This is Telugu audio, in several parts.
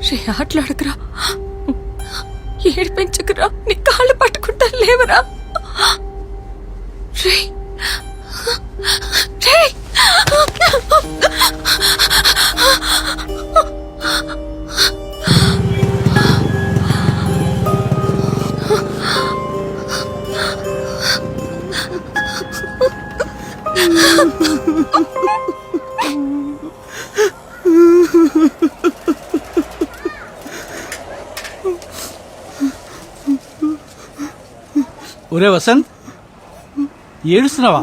రే ఆటలాడకురా, ఏడిపించకురా, నీ కాళ్ళు పట్టుకుంటా లేవరా. రే రే ఒరే వసంత్, ఏడుస్తున్నావా?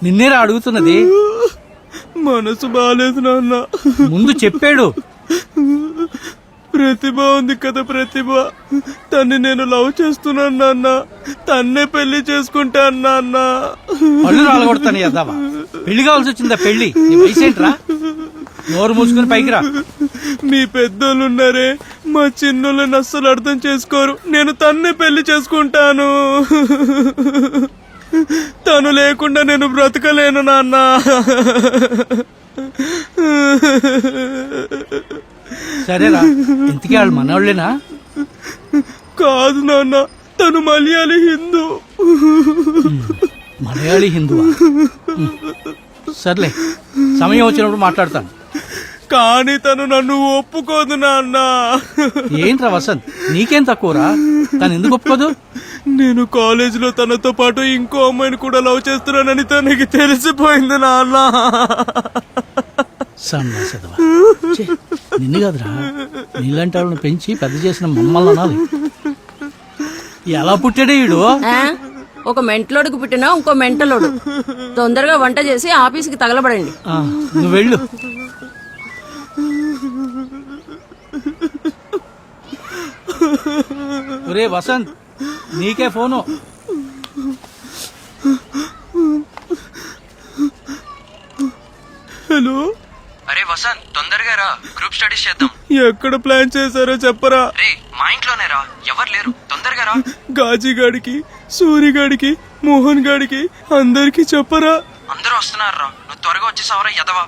నిన్నేరా అడుగుతున్నది. మనసు బాగాలేదు నాన్న. ముందు చెప్పాడు. ప్రతిభ ఉంది కదా, ప్రతిభ, తన్ని నేను లవ్ చేస్తున్నాను నాన్న. తన్నే పెళ్లి చేసుకుంటాను నాన్న. పళ్ళు రాలగొడతాను ఎద్దావా. పెళ్లి కావాల్సి వచ్చిందా? పెళ్లి నీ వయసేంట్రా? నోరు మూసుకుని పైకి రా. మీ పెద్దోళ్ళు ఉన్నారే, మా చిన్నోళ్ళని అస్సలు అర్థం చేసుకోరు. నేను తన్నే పెళ్లి చేసుకుంటాను. తను లేకుండా నేను బ్రతకలేను నాన్న. సరేరా, ఇంతకీ వాళ్ళు మనోళ్ళేనా? కాదు నాన్న, తను మలయాళీ హిందూ. మలయాళీ హిందువా? సర్లే, సమయం వచ్చినప్పుడు మాట్లాడతాను. కానీ తను నన్ను ఒప్పుకోదు నాన్న. ఏంట్రా వసంత్, నీకేం తక్కువరా? తను ఎందుకు ఒప్పుకోదు? నేను కాలేజీలో తనతో పాటు ఇంకో అమ్మాయిని కూడా లవ్ చేస్తున్నానని తనకి తెలిసిపోయింది నాన్న. సన్నాసదవా. ఛే, నిన్ను కాదురా, నీలాంటి వాళ్ళని పెంచి పెద్ద చేసిన మమ్మల్ని అనాలి. ఎలా పుట్టాడే వీడు? ఒక మెంటలోడికి పుట్టినా ఇంకో మెంటలోడు. తొందరగా వంట చేసి ఆఫీస్కి తగలబడండి. నువ్వు వెళ్ళు. ఒరే వసంత్, నీకే ఫోను. హలో. అరే వసంత్, తొందరగా రా, గ్రూప్ స్టడీస్ చేద్దాం. ఎక్కడ ప్లాన్ చేశారో చెప్పరా? రే, మా ఇంట్లోనే రా, ఎవరు లేరు, తొందరగా రా. గాజిగాడికి, సూరిగాడికి, మోహన్ గాడికి అందరికి చెప్పరా? అందరూ వస్తున్నారు రా, నువ్వు త్వరగా వచ్చేసావరా ఎదవా.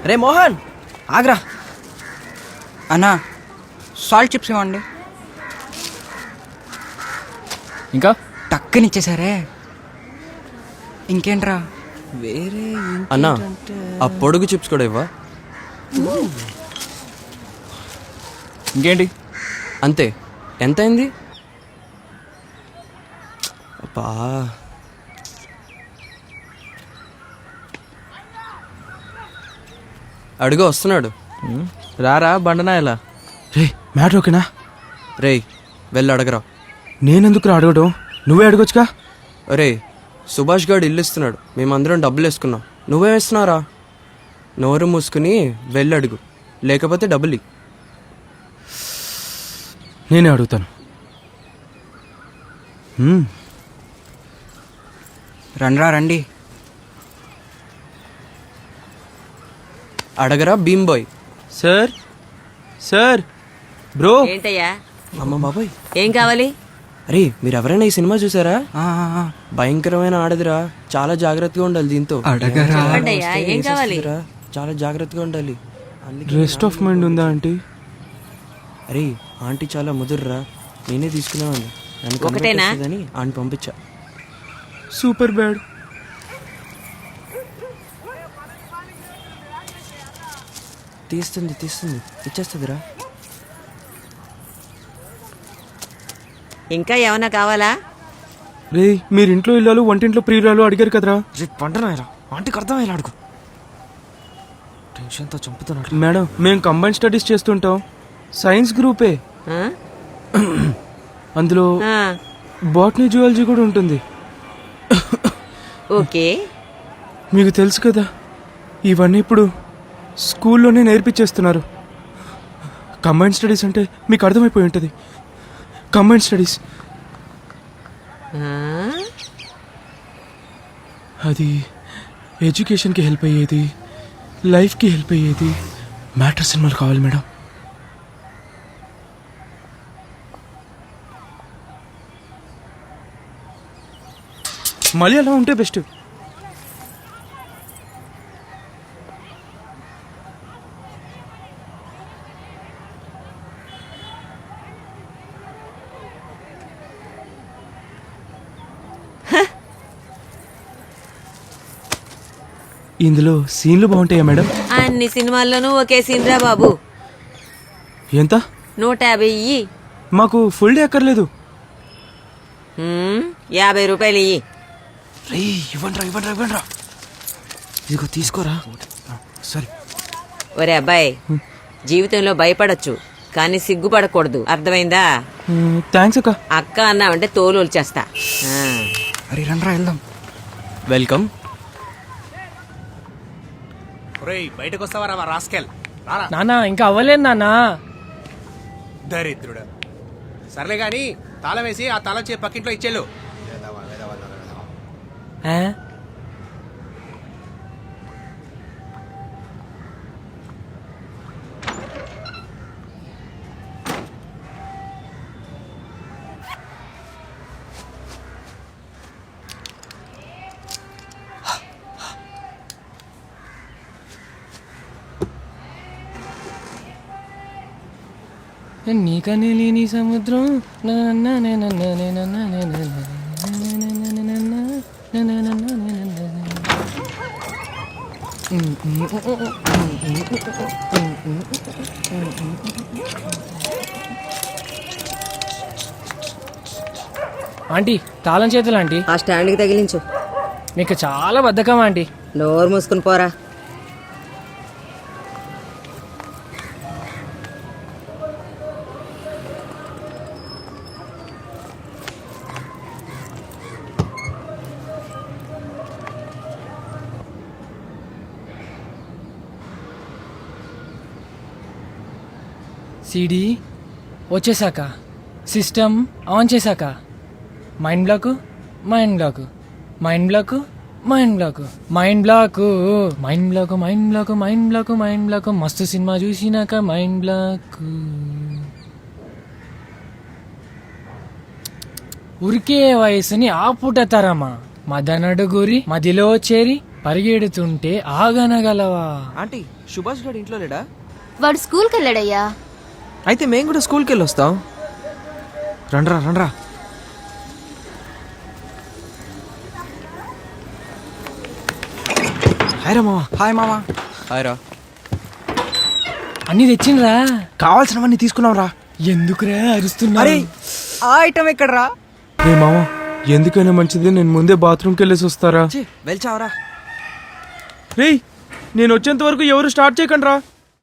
రే మోహన్, ఆగ్రా. అన్నా, సాల్ట్ చిప్స్ ఇవ్వండి. ఇంకా టక్కనిచ్చేసారే. ఇంకేంట్రా? వేరే అన్నా, ఆ పొడుగు చిప్స్ కూడా ఇవ్వా. ఇంకేంటి? అంతే. ఎంత అయింది? అబ్బా, అడుగు, వస్తున్నాడు. రారా బండనాయలా. రే, మ్యాటర్ ఓకేనా? రేయ్, వెళ్ళి అడగరా. నేనెందుకు అడగడం, నువ్వే అడగొచ్చుగా. రే, సుభాష్ గారు ఇల్లు ఇస్తున్నాడు, మేమందరం డబ్బులు వేసుకున్నాం. నువ్వేం ఇస్తున్నారా? నోరు మూసుకుని వెళ్ళి అడుగు, లేకపోతే డబ్బులు ఇ. నేనే అడుగుతాను. రండి. అడగరా Bheem boy. Sir, sir, bro. ఏంటయ్యా? అమ్మ బాబాయ్, ఏం కావాలి? అరే మీరు ఎవరైనా ఈ సినిమా చూసారా? ఆ, భయంకరమైన ఆడదురా, చాలా జాగ్రత్తగా ఉండాలి. దీంతో అడగరా. చెప్పండయ్యా, ఏం కావాలి? చాలా జాగ్రత్తగా ఉండాలి. రెస్ట్ ఆఫ్ మైండ్ ఉందా ఆంటీ? అరే, ఆంటీ చాలా ముదుర్రా, నేనే తీసుకున్నాను. ఒకటేనా? ఆంటీ పంపించా. Super bad. తీస్తుంది ఇచ్చేస్తుందిరా. ఇంకా ఏమన్నా కావాలా? రే మీరు ఇంట్లో ఇల్లాలు వంటింట్లో ప్రియురాలు అడిగారు కదరా. బండనాయరా ఆంటీకి అర్థమయ్యేలా అడుగు. టెన్షన్తో చంపుతున్నాడు. మేడం మేము కంబైన్ స్టడీస్ చేస్తుంటాం. సైన్స్ గ్రూపే. అందులో బాటనీ జువాలజీ కూడా ఉంటుంది. ఓకే. మీకు తెలుసు కదా ఇవన్నీ ఇప్పుడు స్కూల్లోనే నేర్పించేస్తున్నారు. కంబైన్ స్టడీస్ అంటే మీకు అర్థమైపోయి ఉంటుంది. కంబైన్ స్టడీస్ అది ఎడ్యుకేషన్కి హెల్ప్ అయ్యేది, లైఫ్కి హెల్ప్ అయ్యేది. మ్యాటర్ సినిమాలు కావాలి మేడం. మళ్ళీ అలా ఉంటే బెస్ట్. ఇందులో సీన్లు బాగుంటాయా మేడం? అన్ని సినిమాల్లోనూ ఒకే సీన్ రా బాబు. ఎంత? 150 ఇయ్యి. మాకు ఫుల్ డే అక్కర్లేదు. 50 రూపాయలు ఇయ్యి. ఇవ్వండి రా. ఇదిగో తీసుకోరా. సరే. ఒరే అబ్బాయి, జీవితంలో భయపడొచ్చు కానీ సిగ్గుపడకూడదు, అర్థమైందా? థ్యాంక్స్ అక్క. అక్క అన్నావంటే తోలు వచ్చేస్తా. అరే రండ్రా వెళ్దాం. వెల్కమ్. బయటకు వస్తావరా రాస్కెల్. నానా ఇంకా అవ్వలేదు నానా. దరిద్రుడు. సర్లే గాని తాళం వేసి ఆ తాళం చే పక్కింట్లో ఇచ్చేళ్ళు. నీకనే లేని సముద్రం. ఆంటీ తాళం చేతులు ఆంటీ. ఆ స్టాండ్కి తగిలించు. మీకు చాలా బద్ధకం ఆంటీ. నోరు మూసుకుని పోరా. సిడి వచ్చేసాక సిస్టమ్ ఆన్ చేశాక mind block mind block mind block mind block mind block mind block mind block mind block mind block మస్తు సినిమా చూసినాక మైండ్ బ్లాక్. ఉరికే వయసుని ఆపుటతరమా మదనడు గురి మదిలో చేరి పరిగెడుతుంటే ఆగనగలవా. ఆంటీ సుభాష్ గారు ఇంట్లో లేడా? వాడు స్కూల్కి వెళ్ళాడయ్యా. అయితే మేము కూడా స్కూల్కి వెళ్ళి వస్తాం. రండ్రా. హాయ్ రా మావా. హాయ్ మామా. హాయ్ రా. అన్ని తెచ్చిండ్రా. కావాల్సినవన్నీ తీసుకున్నాం రా. ఎందుకురా అరుస్తున్నా? అరే ఆ ఐటమ్ ఎక్కడరా? రే మామ ఎందుకైనా మంచిది నేను ముందే బాత్రూమ్కి వెళ్ళేసి వస్తారా? వెళ్చావరా. రేయ్ నేను వచ్చేంత వరకు ఎవరు స్టార్ట్ చేయకండి రా.